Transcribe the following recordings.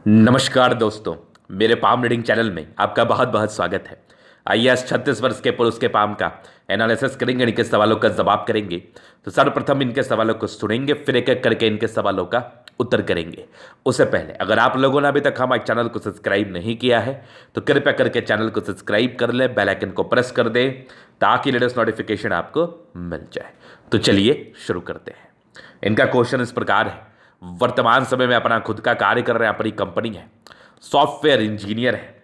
नमस्कार दोस्तों। मेरे पाम रीडिंग चैनल में आपका बहुत बहुत स्वागत है। आइए आज 36 वर्ष के पुरुष के पाम का एनालिसिस करेंगे, इनके सवालों का जवाब करेंगे। तो सर्वप्रथम इनके सवालों को सुनेंगे, फिर एक एक करके इनके सवालों का उत्तर करेंगे। उससे पहले अगर आप लोगों ने अभी तक हमारे चैनल को सब्सक्राइब नहीं किया है तो कृपया करके चैनल को सब्सक्राइब कर ले, बेल आइकन को प्रेस कर दे ताकि लेटेस्ट नोटिफिकेशन आपको मिल जाए। तो चलिए शुरू करते हैं। इनका क्वेश्चन इस प्रकार है। वर्तमान समय में अपना खुद का कार्य कर रहे हैं, अपनी कंपनी है, सॉफ्टवेयर इंजीनियर है,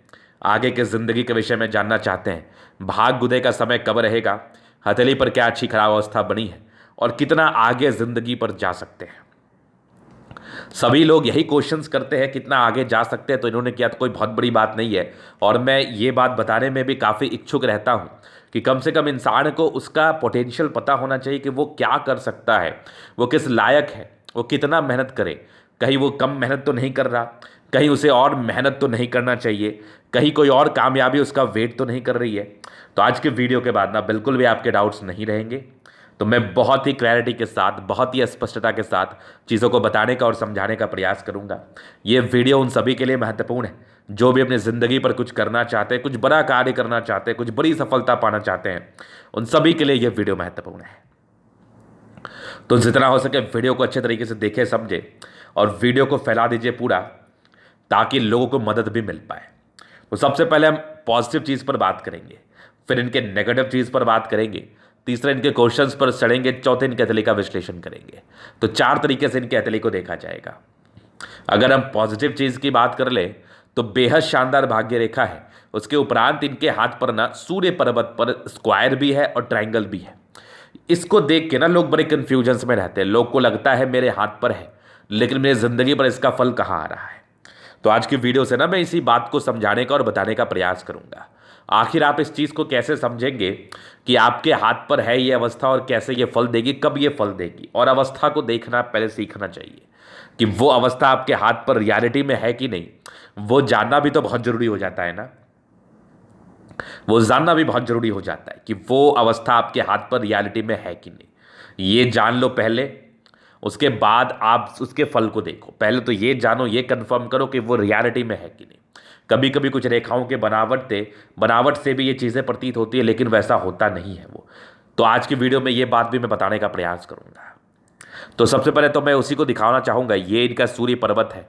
आगे के जिंदगी के विषय में जानना चाहते हैं। भाग गुदे का समय कब रहेगा, हथेली पर क्या अच्छी खराब अवस्था बनी है और कितना आगे जिंदगी पर जा सकते हैं। सभी लोग यही क्वेश्चंस करते हैं कितना आगे जा सकते हैं, तो इन्होंने किया तो कोई बहुत बड़ी बात नहीं है। और मैं ये बात बताने में भी काफ़ी इच्छुक रहता हूँ कि कम से कम इंसान को उसका पोटेंशियल पता होना चाहिए कि वो क्या कर सकता है, वो किस लायक है, वो कितना मेहनत करे। कहीं वो कम मेहनत तो नहीं कर रहा, कहीं उसे और मेहनत तो नहीं करना चाहिए, कहीं कोई और कामयाबी उसका वेट तो नहीं कर रही है। तो आज के वीडियो के बाद ना बिल्कुल भी आपके डाउट्स नहीं रहेंगे। तो मैं बहुत ही क्लैरिटी के साथ, बहुत ही स्पष्टता के साथ चीज़ों को बताने का और समझाने का प्रयास करूंगा। ये वीडियो उन सभी के लिए महत्वपूर्ण है जो भी अपनी ज़िंदगी पर कुछ करना चाहते हैं, कुछ बड़ा कार्य करना चाहते हैं, कुछ बड़ी सफलता पाना चाहते हैं। उन सभी के लिए यह वीडियो महत्वपूर्ण है। तो जितना हो सके वीडियो को अच्छे तरीके से देखें, समझे और वीडियो को फैला दीजिए पूरा, ताकि लोगों को मदद भी मिल पाए। तो सबसे पहले हम पॉजिटिव चीज़ पर बात करेंगे, फिर इनके नेगेटिव चीज़ पर बात करेंगे, तीसरा इनके क्वेश्चंस पर चढ़ेंगे, चौथे इनके हथेली का विश्लेषण करेंगे। तो चार तरीके से इनके हथेली को देखा जाएगा। अगर हम पॉजिटिव चीज़ की बात कर ले तो बेहद शानदार भाग्य रेखा है। उसके उपरांत इनके हाथ पर ना सूर्य पर्वत पर स्क्वायर भी है और ट्रायंगल भी है। इसको देख के ना लोग बड़े कंफ्यूजन्स में रहते हैं। लोग को लगता है मेरे हाथ पर है, लेकिन मेरी ज़िंदगी पर इसका फल कहाँ आ रहा है। तो आज की वीडियो से ना मैं इसी बात को समझाने का और बताने का प्रयास करूंगा। आखिर आप इस चीज़ को कैसे समझेंगे कि आपके हाथ पर है ये अवस्था और कैसे ये फल देगी, कब ये फल देगी। और अवस्था को देखना पहले सीखना चाहिए कि वो अवस्था आपके हाथ पर रियलिटी में है कि नहीं। वो जानना भी तो बहुत ज़रूरी हो जाता है ना। वो जानना भी बहुत ज़रूरी हो जाता है कि वो अवस्था आपके हाथ पर रियलिटी में है कि नहीं। ये जान लो पहले, उसके बाद आप उसके फल को देखो। पहले तो ये जानो, ये कंफर्म करो कि वो रियलिटी में है कि नहीं। कभी कभी कुछ रेखाओं के बनावट से भी ये चीज़ें प्रतीत होती है, लेकिन वैसा होता नहीं है वो। तो आज की वीडियो में ये बात भी मैं बताने का प्रयास करूंगा। तो सबसे पहले तो मैं उसी को दिखाना चाहूँगा। ये इनका सूर्य पर्वत है,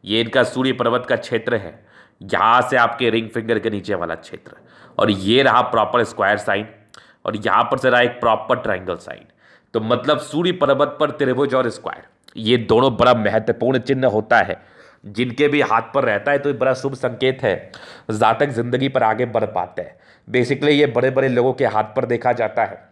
ये इनका सूर्य पर्वत का क्षेत्र है, यहाँ से आपके रिंग फिंगर के नीचे वाला क्षेत्र। और ये रहा प्रॉपर स्क्वायर साइन, और यहाँ पर से रहा एक प्रॉपर ट्राइंगल साइन। तो मतलब सूर्य पर्वत पर त्रिभुज और स्क्वायर, ये दोनों बड़ा महत्वपूर्ण चिन्ह होता है। जिनके भी हाथ पर रहता है तो ये बड़ा शुभ संकेत है। जातक जिंदगी पर आगे बढ़ पाते हैं। बेसिकली ये बड़े बड़े लोगों के हाथ पर देखा जाता है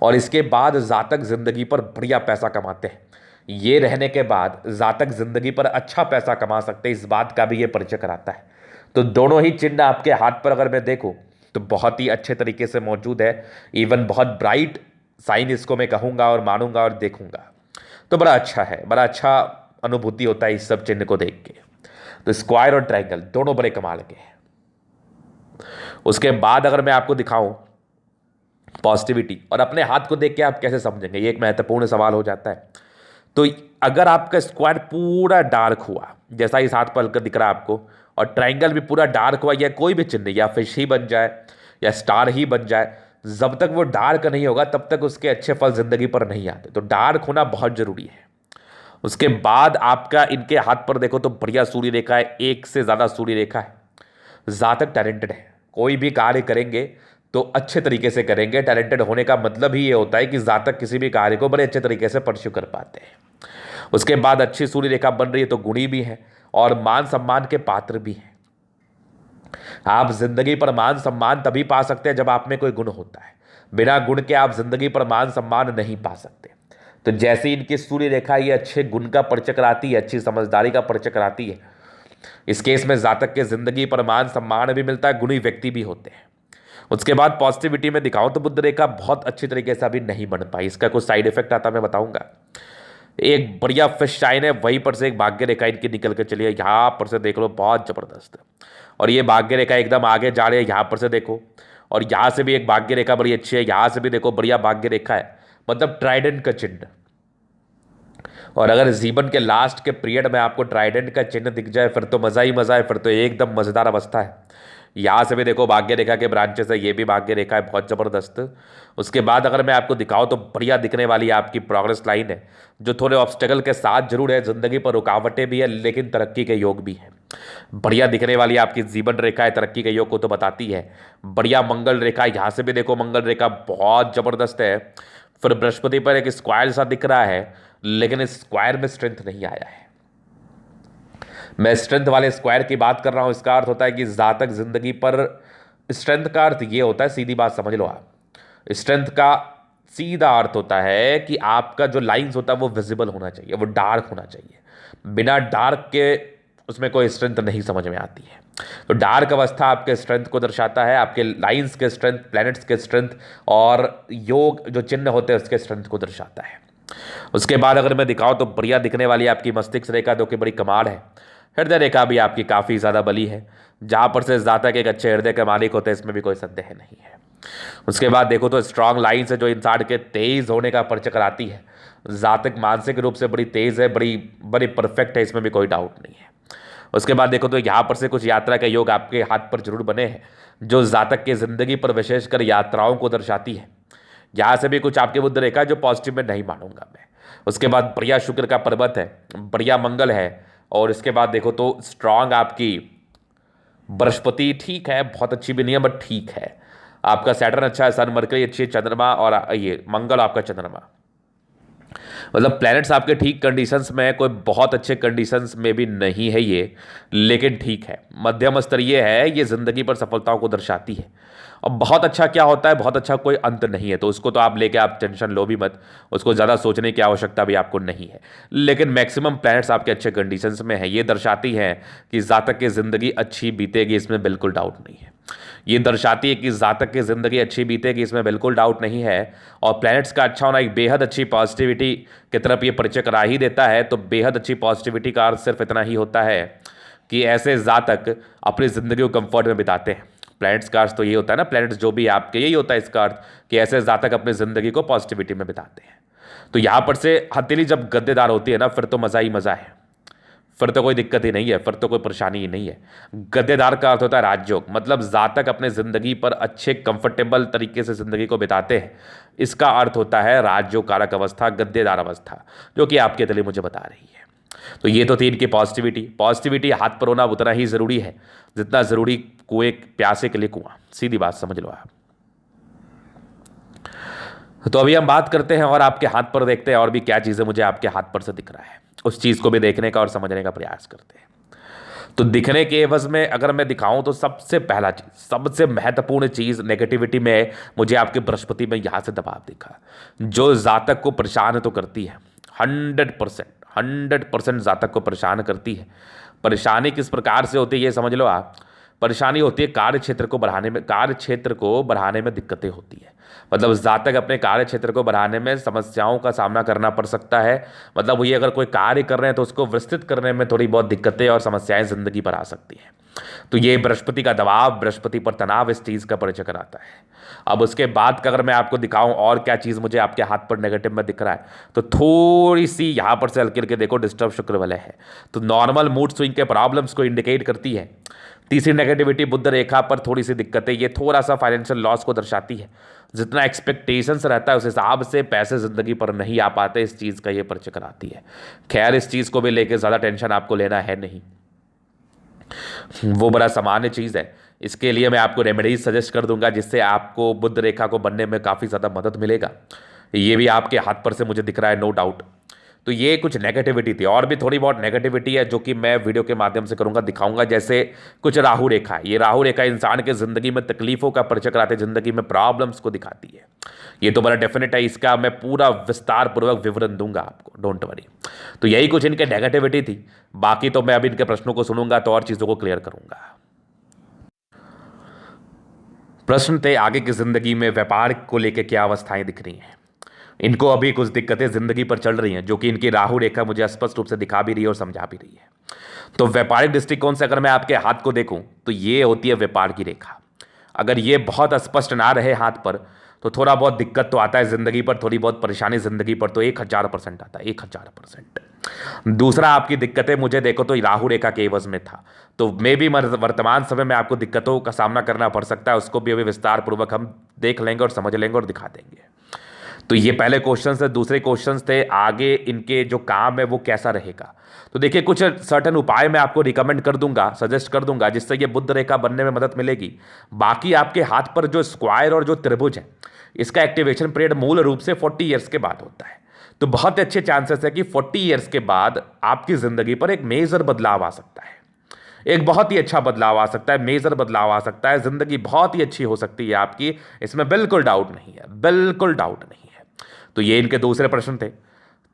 और इसके बाद जातक जिंदगी पर बढ़िया पैसा कमाते हैं। ये रहने के बाद जातक जिंदगी पर अच्छा पैसा कमा सकते हैं, इस बात का भी ये परिचय कराता है। तो दोनों ही चिन्ह आपके हाथ पर अगर मैं देखूं तो बहुत ही अच्छे तरीके से मौजूद है। इवन बहुत ब्राइट साइन इसको मैं कहूँगा और मानूंगा और देखूंगा। तो बड़ा अच्छा है, बड़ा अच्छा अनुभूति होता है इस सब चिन्ह को देख के। तो स्क्वायर और ट्रायंगल दोनों बड़े कमाल के हैं। उसके बाद अगर मैं आपको दिखाऊं पॉजिटिविटी, और अपने हाथ को देख के आप कैसे समझेंगे, ये एक महत्वपूर्ण सवाल हो जाता है। तो अगर आपका स्क्वायर पूरा डार्क हुआ, जैसा इस हाथ पर हल्का दिख रहा है आपको, और ट्रायंगल भी पूरा डार्क हुआ, या कोई भी चिन्ह, या फिश ही बन जाए या स्टार ही बन जाए, जब तक वो डार्क नहीं होगा तब तक उसके अच्छे फल जिंदगी पर नहीं आते। तो डार्क होना बहुत जरूरी है। उसके बाद आपका इनके हाथ पर देखो तो बढ़िया सूर्य रेखा है, एक से ज़्यादा सूर्य रेखा है। जातक टैलेंटेड है, कोई भी कार्य करेंगे तो अच्छे तरीके से करेंगे। टैलेंटेड होने का मतलब ही ये होता है कि जातक किसी भी कार्य को बड़े अच्छे तरीके से परस्यू कर पाते हैं। उसके बाद अच्छी सूर्य रेखा बन रही है तो गुणी भी है और मान सम्मान के पात्र भी हैं। आप जिंदगी पर मान सम्मान तभी पा सकते हैं जब आप में कोई गुण होता है। बिना गुण के आप जिंदगी पर मान सम्मान नहीं पा सकते। तो जैसे इनकी सूर्य रेखा ये अच्छे गुण का परिचय कराती है, अच्छी समझदारी का परिचय कराती है। इस केस में जातक के जिंदगी पर मान सम्मान भी मिलता है, गुणी व्यक्ति भी होते हैं। उसके बाद पॉजिटिविटी में दिखाऊं तो बुध रेखा बहुत अच्छी तरीके से अभी नहीं बन पाई। इसका कुछ साइड इफेक्ट आता मैं बताऊंगा। एक बढ़िया फिश शाइन है, वहीं पर से एक भाग्य रेखा इनकी निकल के चली है, यहाँ पर से देख लो बहुत जबरदस्त है। और ये भाग्य रेखा एकदम आगे जा रही है, यहाँ पर से देखो। और यहाँ से भी एक भाग्य रेखा बड़ी अच्छी है, यहाँ से भी देखो बढ़िया भाग्य रेखा है। मतलब ट्राइडेंट का चिन्ह। और अगर जीवन के लास्ट के पीरियड में आपको ट्राइडेंट का चिन्ह दिख जाए फिर तो मज़ा ही मज़ा है, फिर तो एकदम मज़ेदार अवस्था है। यहाँ से भी देखो भाग्य रेखा के ब्रांचेस है, ये भी भाग्य रेखा है, बहुत ज़बरदस्त। उसके बाद अगर मैं आपको दिखाऊँ तो बढ़िया दिखने वाली आपकी प्रोग्रेस लाइन है, जो थोड़े ऑब्स्टेकल के साथ जरूर है, ज़िंदगी पर रुकावटें भी है लेकिन तरक्की के योग भी है। बढ़िया दिखने वाली आपकी जीवन रेखा है, तरक्की के योग को तो बताती है। बढ़िया मंगल रेखा, यहाँ से भी देखो मंगल रेखा बहुत ज़बरदस्त है। फिर बृहस्पति पर एक स्क्वायर सा दिख रहा है, लेकिन इस स्क्वायर में स्ट्रेंथ नहीं आया है। मैं स्ट्रेंथ वाले स्क्वायर की बात कर रहा हूं। इसका अर्थ होता है कि जातक जिंदगी पर, स्ट्रेंथ का अर्थ ये होता है, सीधी बात समझ लो आप, स्ट्रेंथ का सीधा अर्थ होता है कि आपका जो लाइंस होता है वो विजिबल होना चाहिए, वो डार्क होना चाहिए। बिना डार्क के उसमें कोई स्ट्रेंथ नहीं समझ में आती है। तो डार्क अवस्था आपके स्ट्रेंथ को दर्शाता है, आपके लाइंस के स्ट्रेंथ, प्लैनेट्स के स्ट्रेंथ और योग जो चिन्ह होते हैं उसके स्ट्रेंथ को दर्शाता है। उसके बाद अगर मैं दिखाऊं तो बढ़िया दिखने वाली आपकी मस्तिष्क रेखा जो कि बड़ी कमाल है। हृदय रेखा भी आपकी काफ़ी ज़्यादा बली है, जहाँ पर से जातक एक अच्छे हृदय के मालिक होते हैं, इसमें भी कोई संदेह नहीं है। उसके बाद देखो तो स्ट्रांग लाइन से जो इंसान के तेज होने का परिचय कराती है। जातक मानसिक रूप से बड़ी तेज है, बड़ी बड़ी परफेक्ट है, इसमें भी कोई डाउट नहीं है। उसके बाद देखो तो यहाँ पर से कुछ यात्रा के योग आपके हाथ पर जरूर बने हैं, जो जातक की जिंदगी पर विशेषकर यात्राओं को दर्शाती है। यहाँ से भी कुछ आपके बुद्ध रेखा जो पॉजिटिव में नहीं मानूंगा मैं। उसके बाद बढ़िया शुक्र का पर्वत है, बढ़िया मंगल है। और इसके बाद देखो तो स्ट्रांग आपकी बृहस्पति ठीक है, बहुत अच्छी भी नहीं है बट ठीक है। आपका सैटर्न अच्छा है, सन मरकरी अच्छी है, चंद्रमा और ये मंगल आपका चंद्रमा, मतलब प्लैनेट्स आपके ठीक कंडीशंस में है, कोई बहुत अच्छे कंडीशंस में भी नहीं है ये, लेकिन ठीक है, मध्यम स्तरीय है। ये जिंदगी पर सफलताओं को दर्शाती है। और बहुत अच्छा क्या होता है, बहुत अच्छा कोई अंत नहीं है, तो उसको तो आप लेके आप टेंशन लो भी मत, उसको ज़्यादा सोचने की आवश्यकता भी आपको नहीं है। लेकिन मैक्सिमम प्लैनेट्स आपके अच्छे कंडीशंस में है, ये दर्शाती है कि जातक की ज़िंदगी अच्छी बीतेगी, इसमें बिल्कुल डाउट नहीं है। ये दर्शाती है कि जातक की ज़िंदगी अच्छी बीतेगी, इसमें बिल्कुल डाउट नहीं है। और प्लैनेट्स का अच्छा होना एक बेहद अच्छी पॉजिटिविटी की तरफ ये परिचय करा ही देता है। तो बेहद अच्छी पॉजिटिविटी का अर्थ सिर्फ इतना ही होता है कि ऐसे जातक अपनी ज़िंदगी को कंफर्ट में बिताते हैं। प्लैनेट्स का अर्थ तो ये होता है ना, प्लैनेट्स जो भी आपके, यही होता है इसका अर्थ कि ऐसे जातक अपनी ज़िंदगी को पॉजिटिविटी में बिताते हैं। तो यहाँ पर से हथेली जब गद्देदार होती है ना, फिर तो मज़ा ही मज़ा है, फिर तो कोई दिक्कत ही नहीं है, फिर तो कोई परेशानी ही नहीं है। गद्देदार का अर्थ होता है राजयोग, मतलब जातक अपने ज़िंदगी पर अच्छे कंफर्टेबल तरीके से ज़िंदगी को बिताते हैं। इसका अर्थ होता है राजयोग कारक अवस्था, गद्देदार अवस्था, जो कि आपके तले मुझे बता रही है। तो ये तो थी इनकी पॉजिटिविटी। पॉजिटिविटी हाथ पर होना उतना ही ज़रूरी है जितना ज़रूरी कुएं प्यासे के लिए कुआं, सीधी बात समझ लो आप। तो अभी हम बात करते हैं और आपके हाथ पर देखते हैं और भी क्या चीज़ें मुझे आपके हाथ पर से दिख रहा है, उस चीज़ को भी देखने का और समझने का प्रयास करते हैं। तो दिखने के एवज में अगर मैं दिखाऊं तो सबसे पहला चीज़, सबसे महत्वपूर्ण चीज़ नेगेटिविटी में मुझे आपके बृहस्पति में यहाँ से दबाव दिखा, जो जातक को परेशान तो करती है। 100% जातक को परेशान करती है। परेशानी किस प्रकार से होती है ये समझ लो आप। परेशानी होती है कार्य क्षेत्र को बढ़ाने में, कार्य क्षेत्र को बढ़ाने में दिक्कतें होती है। मतलब जातक अपने कार्य क्षेत्र को बढ़ाने में समस्याओं का सामना करना पड़ सकता है। मतलब वही अगर कोई कार्य कर रहे हैं तो उसको विस्तृत करने में थोड़ी बहुत दिक्कतें और समस्याएं जिंदगी पर आ सकती हैं। तो ये बृहस्पति का दबाव, बृहस्पति पर तनाव इस चीज़ का परिचय कराता है। अब उसके बाद का अगर मैं आपको दिखाऊं और क्या चीज़ मुझे आपके हाथ पर नेगेटिव में दिख रहा है, तो थोड़ी सी यहाँ पर से हल्के हल्के देखो डिस्टर्ब शुक्र वाले है, तो नॉर्मल मूड स्विंग के प्रॉब्लम्स को इंडिकेट करती है। तीसरी नेगेटिविटी बुध रेखा पर थोड़ी सी दिक्कतें, ये थोड़ा सा फाइनेंशियल लॉस को दर्शाती है। जितना एक्सपेक्टेशंस रहता है उस हिसाब से पैसे ज़िंदगी पर नहीं आ पाते, इस चीज़ का ये परिचय कराती है। खैर इस चीज़ को भी लेकर ज़्यादा टेंशन आपको लेना है नहीं, वो बड़ा सामान्य चीज़ है। इसके लिए मैं आपको रेमेडीज सजेस्ट कर दूंगा जिससे आपको बुध रेखा को बनने में काफ़ी ज़्यादा मदद मिलेगा। ये भी आपके हाथ पर से मुझे दिख रहा है, नो डाउट। तो ये कुछ नेगेटिविटी थी, और भी थोड़ी बहुत नेगेटिविटी है जो कि मैं वीडियो के माध्यम से करूंगा, दिखाऊंगा। जैसे कुछ राहु रेखा है, ये राहु रेखा इंसान के ज़िंदगी में तकलीफ़ों का परिचय कराते हैं, ज़िंदगी में प्रॉब्लम्स को दिखाती है। ये तो बड़ा डेफिनेट है, इसका मैं पूरा विस्तार पूर्वक विवरण दूंगा आपको, डोंट वरी। तो यही कुछ इनके नेगेटिविटी थी। बाकी तो मैं अभी इनके प्रश्नों को सुनूंगा तो और चीज़ों को क्लियर करूंगा। प्रश्न थे आगे की ज़िंदगी में व्यापार को लेकर क्या अवस्थाएं दिख रही हैं। इनको अभी कुछ दिक्कतें ज़िंदगी पर चल रही हैं जो कि इनकी राहु रेखा मुझे स्पष्ट रूप से दिखा भी रही है और समझा भी रही है। तो व्यापारिक दृष्टिकोण से अगर मैं आपके हाथ को देखूं तो ये होती है व्यापार की रेखा। अगर ये बहुत स्पष्ट ना रहे हाथ पर तो थोड़ा बहुत दिक्कत तो आता है ज़िंदगी पर, थोड़ी बहुत परेशानी ज़िंदगी पर तो 1000% आता है, 1000%। दूसरा, आपकी दिक्कतें मुझे देखो तो राहु रेखा के एवज में था, तो मे भी वर्तमान समय में आपको दिक्कतों का सामना करना पड़ सकता है, उसको भी अभी विस्तार पूर्वक हम देख लेंगे और समझ लेंगे और दिखा देंगे। तो ये पहले क्वेश्चन थे। दूसरे क्वेश्चन थे आगे इनके जो काम है वो कैसा रहेगा। तो देखिए, कुछ सर्टन उपाय मैं आपको रिकमेंड कर दूंगा, सजेस्ट कर दूंगा, जिससे ये बुध रेखा बनने में मदद मिलेगी। बाकी आपके हाथ पर जो स्क्वायर और जो त्रिभुज है, इसका एक्टिवेशन पीरियड मूल रूप से 40 ईयर्स के बाद होता है। तो बहुत अच्छे चांसेस है कि 40 ईयर्स के बाद आपकी जिंदगी पर एक मेजर बदलाव आ सकता है, एक बहुत ही अच्छा बदलाव आ सकता है, मेजर बदलाव आ सकता है, जिंदगी बहुत ही अच्छी हो सकती है आपकी, इसमें बिल्कुल डाउट नहीं है, बिल्कुल डाउट नहीं है। तो ये इनके दूसरे प्रश्न थे।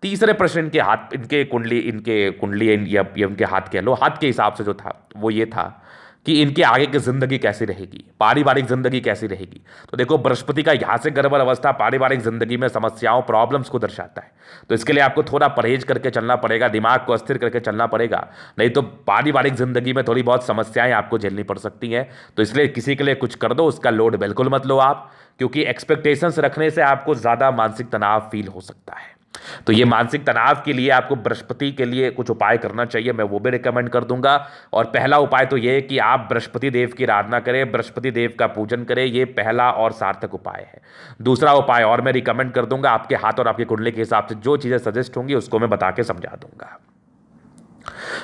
तीसरे प्रश्न इनके हाथ, इनके कुंडली या इनके हाथ कह लो, हाथ के हिसाब से जो था वो ये था कि इनके आगे की जिंदगी कैसी रहेगी, पारिवारिक जिंदगी कैसी रहेगी। तो देखो, बृहस्पति का यहां से गड़बड़ अवस्था पारिवारिक जिंदगी में समस्याओं, प्रॉब्लम्स को दर्शाता है। तो इसके लिए आपको थोड़ा परहेज करके चलना पड़ेगा, दिमाग को अस्थिर करके चलना पड़ेगा, नहीं तो पारिवारिक जिंदगी में थोड़ी बहुत समस्याएं आपको झेलनी पड़ सकती हैं। तो इसलिए किसी के लिए कुछ कर दो, उसका लोड बिल्कुल मत लो आप, क्योंकि एक्सपेक्टेशंस रखने से आपको ज्यादा मानसिक तनाव फील हो सकता है। तो ये मानसिक तनाव के लिए आपको बृहस्पति के लिए कुछ उपाय करना चाहिए, मैं वो भी रिकमेंड कर दूंगा। और पहला उपाय तो ये है कि आप बृहस्पति देव की आराधना करें, बृहस्पति देव का पूजन करें, ये पहला और सार्थक उपाय है। दूसरा उपाय और मैं रिकमेंड कर दूंगा, आपके हाथ और आपकी कुंडली के हिसाब से जो चीजें सजेस्ट होंगी उसको मैं बता के समझा दूंगा।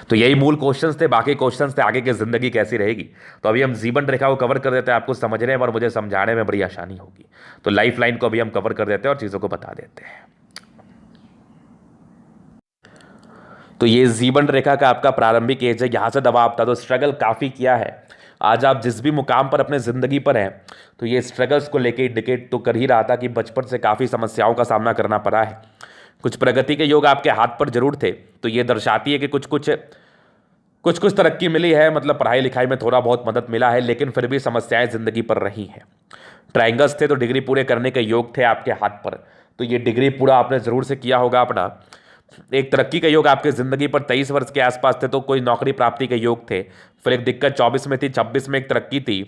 तो यही मूल क्वेश्चंस थे, बाकी क्वेश्चंस थे आगे की जिंदगी कैसी रहेगी। तो अभी हम जीवन रेखा को कवर कर देते हैं, आपको समझने में और मुझे समझाने में बड़ी आसानी होगी। तो लाइफ लाइन को अभी हम कवर कर देते हैं और चीजों को बता देते हैं। तो ये जीवन रेखा का आपका प्रारंभिक एज है, यहाँ से दबाव था, तो स्ट्रगल काफ़ी किया है। आज आप जिस भी मुकाम पर अपने ज़िंदगी पर हैं, तो ये स्ट्रगल्स को लेके इंडिकेट तो कर ही रहा था कि बचपन से काफ़ी समस्याओं का सामना करना पड़ा है। कुछ प्रगति के योग आपके हाथ पर जरूर थे, तो ये दर्शाती है कि कुछ तरक्की मिली है, मतलब पढ़ाई लिखाई में थोड़ा बहुत मदद मिला है, लेकिन फिर भी समस्याएं ज़िंदगी पर रही हैं। ट्रायंगल्स थे तो डिग्री पूरे करने के योग थे आपके हाथ पर, तो ये डिग्री पूरा आपने ज़रूर से किया होगा अपना। एक तरक्की का योग आपके जिंदगी पर 23 वर्ष के आसपास थे, तो कोई नौकरी प्राप्ति के योग थे। फिर एक दिक्कत 24 में थी, 26 में एक तरक्की थी,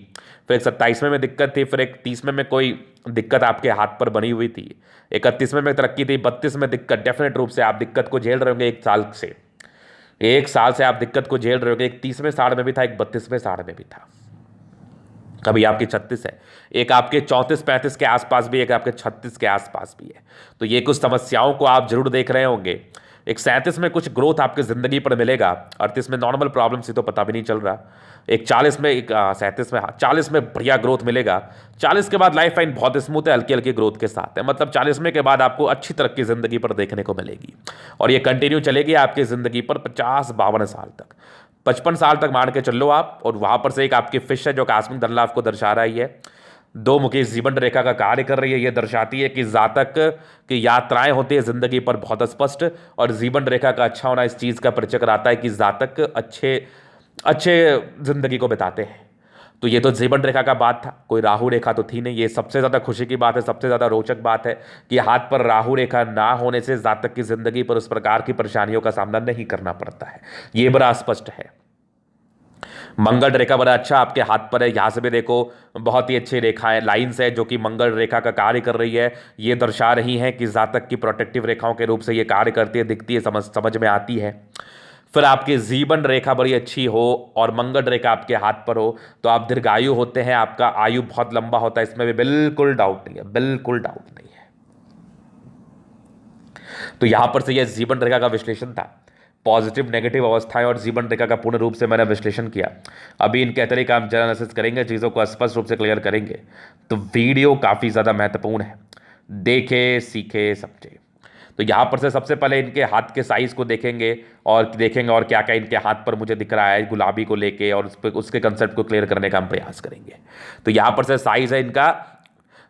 फिर एक 27वें में दिक्कत थी, फिर एक 30वें में कोई दिक्कत आपके हाथ पर बनी हुई थी, 31वें में तरक्की थी, 32 में दिक्कत। डेफिनेट रूप से आप दिक्कत को झेल रहे होंगे, एक साल से आप दिक्कत को झेल रहे होंगे। एक 30वें साल में भी था, एक 32वें साल में भी था। कभी आपकी 36 है, एक आपके 34-35 के आसपास भी, एक आपके 36 के आसपास भी है। तो ये कुछ समस्याओं को आप जरूर देख रहे होंगे। एक 37 में कुछ ग्रोथ आपकी ज़िंदगी पर मिलेगा, 38 में नॉर्मल प्रॉब्लम से तो पता भी नहीं चल रहा, एक 40 में, एक 37 में, 40 में बढ़िया ग्रोथ मिलेगा। 40 के बाद लाइफ लाइन बहुत स्मूथ है, हल्की हल्की ग्रोथ के साथ है, मतलब 40 में के बाद आपको अच्छी तरक्की ज़िंदगी पर देखने को मिलेगी, और ये कंटिन्यू चलेगी आपकी ज़िंदगी पर 50-52 साल तक, 55 साल तक मान के चलो आप। और वहाँ पर से एक आपकी फिश है जो आकस्मिक धन लाभ को दर्शा रही है, दो मुखी जीवन रेखा का कार्य कर रही है। ये दर्शाती है कि जातक की यात्राएं होती है जिंदगी पर बहुत स्पष्ट, और जीवन रेखा का अच्छा होना इस चीज़ का परिचय कराता है कि जातक अच्छे जिंदगी को बिताते हैं। तो ये तो जीवन रेखा का बात था, कोई राहु रेखा तो थी नहीं। ये सबसे ज़्यादा खुशी की बात है, सबसे ज़्यादा रोचक बात है कि हाथ पर राहु रेखा ना होने से जातक की जिंदगी पर उस प्रकार की परेशानियों का सामना नहीं करना पड़ता है, ये बड़ा स्पष्ट है। मंगल रेखा बड़ा अच्छा आपके हाथ पर है, यहाँ से भी देखो बहुत ही अच्छी रेखाएं, लाइंस है जो कि मंगल रेखा का कार्य कर रही है। ये दर्शा रही हैं कि जातक की प्रोटेक्टिव रेखाओं के रूप से ये कार्य करती है, दिखती है, समझ में आती है। फिर आपकी जीवन रेखा बड़ी अच्छी हो और मंगल रेखा आपके हाथ पर हो तो आप दीर्घायु होते हैं, आपका आयु बहुत लंबा होता है, इसमें भी बिल्कुल डाउट नहीं है, बिल्कुल डाउट नहीं है। तो यहां पर से यह जीवन रेखा का विश्लेषण था, पॉजिटिव नेगेटिव अवस्थाएं और जीवन रेखा का पूर्ण रूप से मैंने विश्लेषण किया। अभी इन कैथरी का हम एनालिसिस करेंगे, चीज़ों को स्पष्ट रूप से क्लियर करेंगे। तो वीडियो काफ़ी ज़्यादा महत्वपूर्ण है, देखे सीखे समझे। तो यहाँ पर से सबसे पहले इनके हाथ के साइज़ को देखेंगे और क्या क्या इनके हाथ पर मुझे दिख रहा है गुलाबी को लेके, और उसके कंसेप्ट को क्लियर करने का हम प्रयास करेंगे। तो यहाँ पर से साइज़ है इनका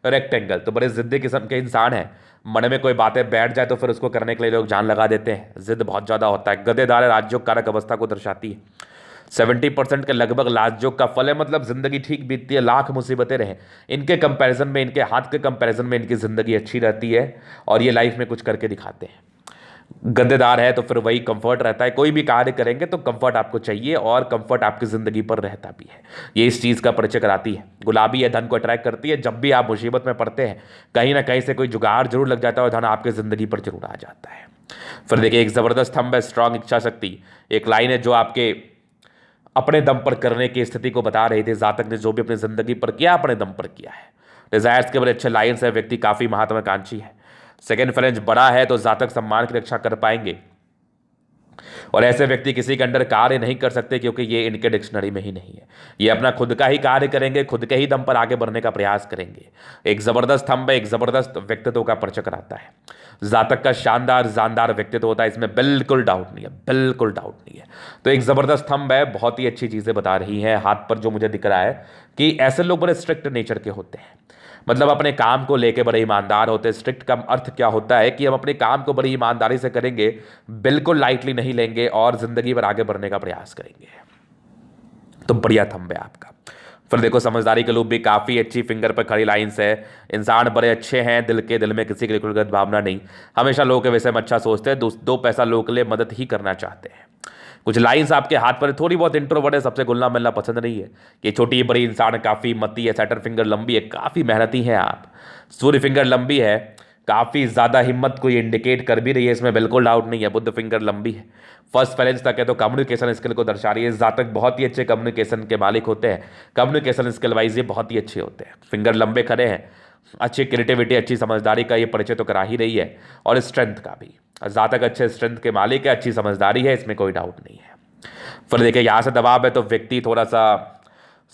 रेक्टेंगल। तो बड़े जिद्दी किस्म के इंसान हैं, मन में कोई बातें बैठ जाए तो फिर उसको करने के लिए लोग जान लगा देते हैं, जिद बहुत ज़्यादा होता है। गदेदार राजयोग कारक अवस्था को दर्शाती है, 70% के लगभग राजयोग का फल है, मतलब जिंदगी ठीक बीतती है, लाख मुसीबतें रहे, इनके कंपैरिजन में, इनके हाथ के कंपैरिजन में इनकी ज़िंदगी अच्छी रहती है और ये लाइफ में कुछ करके दिखाते हैं। गद्देदार है तो फिर वही कंफर्ट रहता है। कोई भी कार्य करेंगे तो कंफर्ट आपको चाहिए, और कंफर्ट आपकी ज़िंदगी पर रहता भी है। ये इस चीज़ का परिचय कराती है। गुलाबी है धन को अट्रैक्ट करती है। जब भी आप मुसीबत में पड़ते हैं, कहीं ना कहीं से कोई जुगाड़ जरूर लग जाता है और धन आपकी ज़िंदगी पर जरूर आ जाता है। फिर देखिए, एक ज़बरदस्त स्तंभ है स्ट्रांग इच्छा शक्ति। एक लाइन है जो आपके अपने दम पर करने की स्थिति को बता रही थी। जातक ने जो भी अपनी ज़िंदगी पर किया, अपने दम पर किया है। डिजायर्स के बड़े अच्छे लाइन्स है। व्यक्ति काफ़ी महत्वाकांक्षी है। सेकेंड फ्रेंच बड़ा है तो जातक सम्मान की रक्षा कर पाएंगे, और ऐसे व्यक्ति किसी के अंडर कार्य नहीं कर सकते, क्योंकि ये इनके डिक्शनरी में ही नहीं है। ये अपना खुद का ही कार्य करेंगे, खुद के ही दम पर आगे बढ़ने का प्रयास करेंगे। एक जबरदस्त स्तंभ है, एक जबरदस्त व्यक्तित्व का परिचय कराता है। जातक का शानदार जानदार व्यक्तित्व होता है, इसमें बिल्कुल डाउट नहीं है, बिल्कुल डाउट नहीं है। तो एक जबरदस्त स्तंभ है, बहुत ही अच्छी चीजें बता रही है। हाथ पर जो मुझे दिख रहा है कि ऐसे लोग बड़े स्ट्रिक्ट नेचर के होते हैं, मतलब अपने काम को लेके बड़े ईमानदार होते हैं। स्ट्रिक्ट का अर्थ क्या होता है कि हम अपने काम को बड़ी ईमानदारी से करेंगे, बिल्कुल लाइटली नहीं लेंगे, और जिंदगी पर आगे बढ़ने का प्रयास करेंगे। तो बढ़िया थंब है आपका। फिर देखो, समझदारी के लूप भी काफ़ी अच्छी फिंगर पर खड़ी लाइन्स है। इंसान बड़े अच्छे हैं, दिल में किसी की गलत भावना नहीं, हमेशा लोगों के विषय में अच्छा सोचते हैं, दो पैसा लोगों के लिए मदद ही करना चाहते हैं। कुछ लाइंस आपके हाथ पर थोड़ी बहुत इंट्रोवर्ट है, सबसे घुलना मिलना पसंद नहीं है। ये छोटी बड़ी इंसान काफ़ी मती है, सैटर्न फिंगर लंबी है, काफ़ी मेहनती हैं आप। सूर्य फिंगर लंबी है, काफ़ी ज़्यादा हिम्मत को ये इंडिकेट कर भी रही है, इसमें बिल्कुल डाउट नहीं है। बुद्ध फिंगर लंबी है, फर्स्ट फैलेंस तक है, तो कम्युनिकेशन स्किल को दर्शा रही है। जातक बहुत ही अच्छे कम्युनिकेशन के मालिक होते हैं, कम्युनिकेशन स्किल वाइज ये बहुत ही अच्छे होते हैं। फिंगर लंबे खड़े हैं, अच्छी क्रिएटिविटी, अच्छी समझदारी का ये परिचय तो करा ही रही है, और स्ट्रेंथ का भी। जातक अच्छे स्ट्रेंथ के मालिक है, अच्छी समझदारी है, इसमें कोई डाउट नहीं है। फिर देखिए, यहाँ से दबाव है तो व्यक्ति थोड़ा सा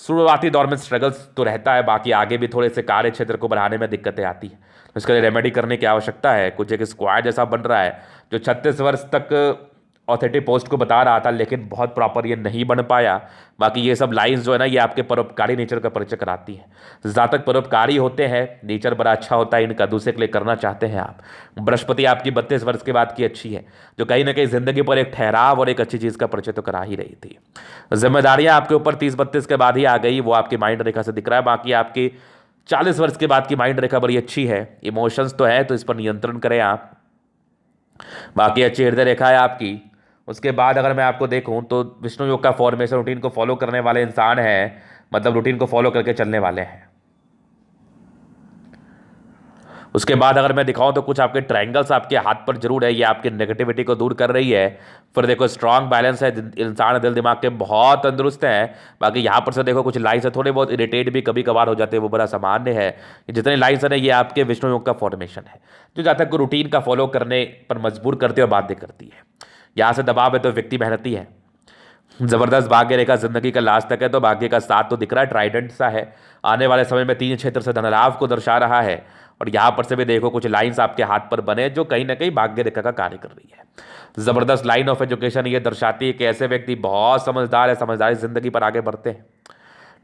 शुरुआती दौर में स्ट्रगल्स तो रहता है, बाकी आगे भी थोड़े से कार्य क्षेत्र को बढ़ाने में दिक्कतें आती हैं। तो इसके लिए रेमेडी करने की आवश्यकता है। कुछ एक स्क्वाड जैसा बन रहा है जो 36 वर्ष तक ऑथेंटिक पोस्ट को बता रहा था, लेकिन बहुत प्रॉपर ये नहीं बन पाया। बाकी ये सब लाइंस जो है ना, ये आपके परोपकारी नेचर का परिचय कराती है। जातक परोपकारी होते हैं, नेचर बड़ा अच्छा होता है इनका, दूसरे के लिए करना चाहते हैं आप। बृहस्पति आपकी 32 वर्ष के बाद की अच्छी है, जो कहीं ना कहीं जिंदगी पर एक ठहराव और एक अच्छी चीज़ का परिचय तो करा ही रही थी। जिम्मेदारियां आपके ऊपर 30-32 के बाद ही आ गई, वो आपकी माइंड रेखा से दिख रहा है। बाकी आपकी 40 वर्ष के बाद की माइंड रेखा बड़ी अच्छी है। इमोशंस तो है, तो इस पर नियंत्रण करें आप। बाकी अच्छी हृदय रेखा है आपकी। उसके बाद अगर मैं आपको देखूं तो विष्णु योग का फॉर्मेशन रूटीन को फॉलो करने वाले इंसान हैं, मतलब रूटीन को फॉलो करके चलने वाले हैं। उसके बाद अगर मैं दिखाऊं तो कुछ आपके ट्रायंगल्स आपके हाथ पर जरूर है, ये आपकी नेगेटिविटी को दूर कर रही है। फिर देखो, स्ट्रांग बैलेंस है, इंसान दिल दिमाग के बहुत तंदुरुस्त है। बाकी यहाँ पर से देखो, कुछ लाइन्स है थोड़े बहुत इरिटेट भी कभी कभार हो जाते हैं, वो बड़ा सामान्य है। जितने लाइन्स है ये आपके विष्णु योग का फॉर्मेशन है, जो जातक को रूटीन का फॉलो करने पर मजबूर करती है और बाध्य करती है। यहाँ से दबाव है तो व्यक्ति मेहनती है। जबरदस्त भाग्य रेखा जिंदगी का लास्ट तक है, तो भाग्य का साथ तो दिख रहा है, ट्राइडेंट सा है। आने वाले समय में 3 क्षेत्र से धनलाभ को दर्शा रहा है। और यहाँ पर से भी देखो, कुछ लाइंस आपके हाथ पर बने जो कहीं ना कहीं भाग्य रेखा का कार्य कर रही है। जबरदस्त लाइन ऑफ एजुकेशन ये दर्शाती है कि ऐसे व्यक्ति बहुत समझदार है, समझदारी जिंदगी पर आगे बढ़ते हैं।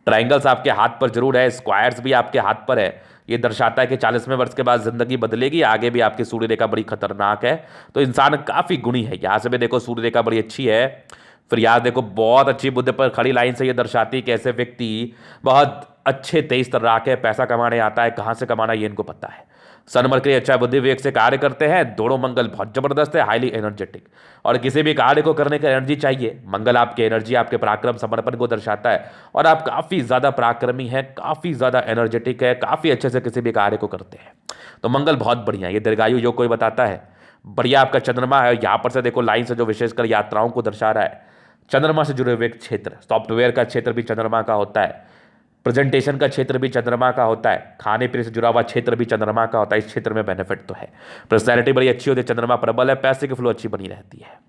ट्राइंगल्स आपके हाथ पर जरूर है, स्क्वायर्स भी आपके हाथ पर है। ये दर्शाता है कि 40वें वर्ष के बाद जिंदगी बदलेगी, आगे भी आपकी सूर्य रेखा बड़ी खतरनाक है। तो इंसान काफी गुणी है। यहाँ से भी देखो, सूर्य रेखा बड़ी अच्छी है। फिर यहाँ देखो, बहुत अच्छी बुद्ध पर खड़ी लाइन से ये दर्शाती है कि ऐसे व्यक्ति बहुत अच्छे तेज तर्राक है, पैसा कमाने आता है, कहाँ से कमाना ये इनको पता है। सन मरकरी अच्छा बुद्धि विवेक से कार्य करते हैं। दोनों मंगल बहुत जबरदस्त है, हाईली एनर्जेटिक, और किसी भी कार्य को करने की एनर्जी चाहिए। मंगल आपकी एनर्जी, आपके पराक्रम समर्पण को दर्शाता है, और आप काफ़ी ज़्यादा पराक्रमी हैं, काफ़ी ज़्यादा एनर्जेटिक है, काफ़ी अच्छे से किसी भी कार्य को करते हैं। तो मंगल बहुत बढ़िया, ये दीर्घायु योग कोई बताता है। बढ़िया आपका चंद्रमा है। यहाँ पर से देखो, लाइन से जो विशेषकर यात्राओं को दर्शा रहा है। चंद्रमा से जुड़े हुए क्षेत्र, सॉफ्टवेयर का क्षेत्र भी चंद्रमा का होता है, प्रेजेंटेशन का क्षेत्र भी चंद्रमा का होता है, खाने पीने से जुड़ा हुआ क्षेत्र भी चंद्रमा का होता है। इस क्षेत्र में बेनिफिट तो है। पर्सनैलिटी बड़ी अच्छी होती है, चंद्रमा प्रबल है, पैसे की फ्लो अच्छी बनी रहती है।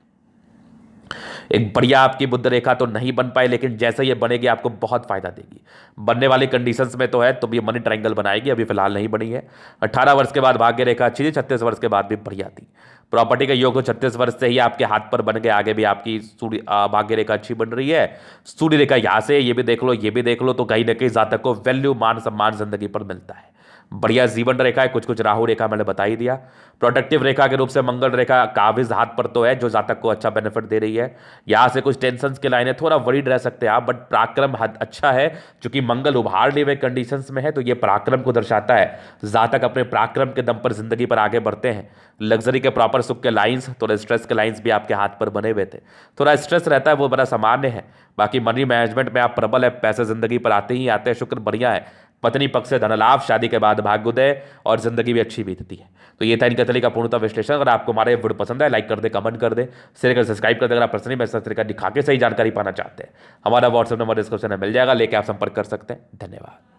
एक बढ़िया आपकी बुद्ध रेखा तो नहीं बन पाई, लेकिन जैसे ये बनेगी आपको बहुत फायदा देगी। बनने वाली कंडीशंस में तो है, तो भी मनी ट्रायंगल बनाएगी, अभी फिलहाल नहीं बनी है। 18 वर्ष के बाद भाग्य रेखा अच्छी थी, 36 वर्ष के बाद भी बढ़िया थी। प्रॉपर्टी का योग 36 वर्ष से ही आपके हाथ पर बन गए, आगे भी आपकी सूर्य भाग्य रेखा अच्छी बन रही है। सूर्य रेखा यहाँ से ये भी देख लो, ये भी देख लो, तो कहीं ना कहीं जातक को वैल्यू मान सम्मान जिंदगी पर मिलता है। बढ़िया जीवन रेखा है, कुछ कुछ राहु रेखा मैंने बता ही दिया। प्रोडक्टिव रेखा के रूप से मंगल रेखा काबिज हाथ पर तो है, जो जातक को अच्छा बेनिफिट दे रही है। यहाँ से कुछ टेंशन के लाइन है, थोड़ा वरीड रह सकते हैं आप, बट पराक्रम अच्छा है। क्योंकि मंगल उभार लिए हुए कंडीशंस में है, तो ये पराक्रम को दर्शाता है। जातक अपने पराक्रम के दम पर जिंदगी पर आगे बढ़ते हैं। लग्जरी के प्रॉपर सुख के लाइंस, थोड़े स्ट्रेस के लाइंस भी आपके हाथ पर बने हुए थे। थोड़ा स्ट्रेस रहता है, वो बड़ा सामान्य है। बाकी मनी मैनेजमेंट में आप प्रबल है, पैसे जिंदगी पर आते ही आते हैं, शुक्र बढ़िया है। पत्नी पक्ष से धन लाभ, शादी के बाद भाग्योदय और जिंदगी भी अच्छी बीतती है। तो ये था इनका तरीका पूर्णतः विश्लेषण। अगर आपको हमारे वीडियो पसंद है, लाइक कर दे, कमेंट कर दे, शेयर कर, सब्सक्राइब कर दे। अगर आप पर्सनली मैं इस तरीका दिखा के सही जानकारी पाना चाहते हैं, हमारा व्हाट्सएप नंबर डिस्क्रिप्शन में मिल जाएगा, लेके आप संपर्क कर सकते हैं। धन्यवाद।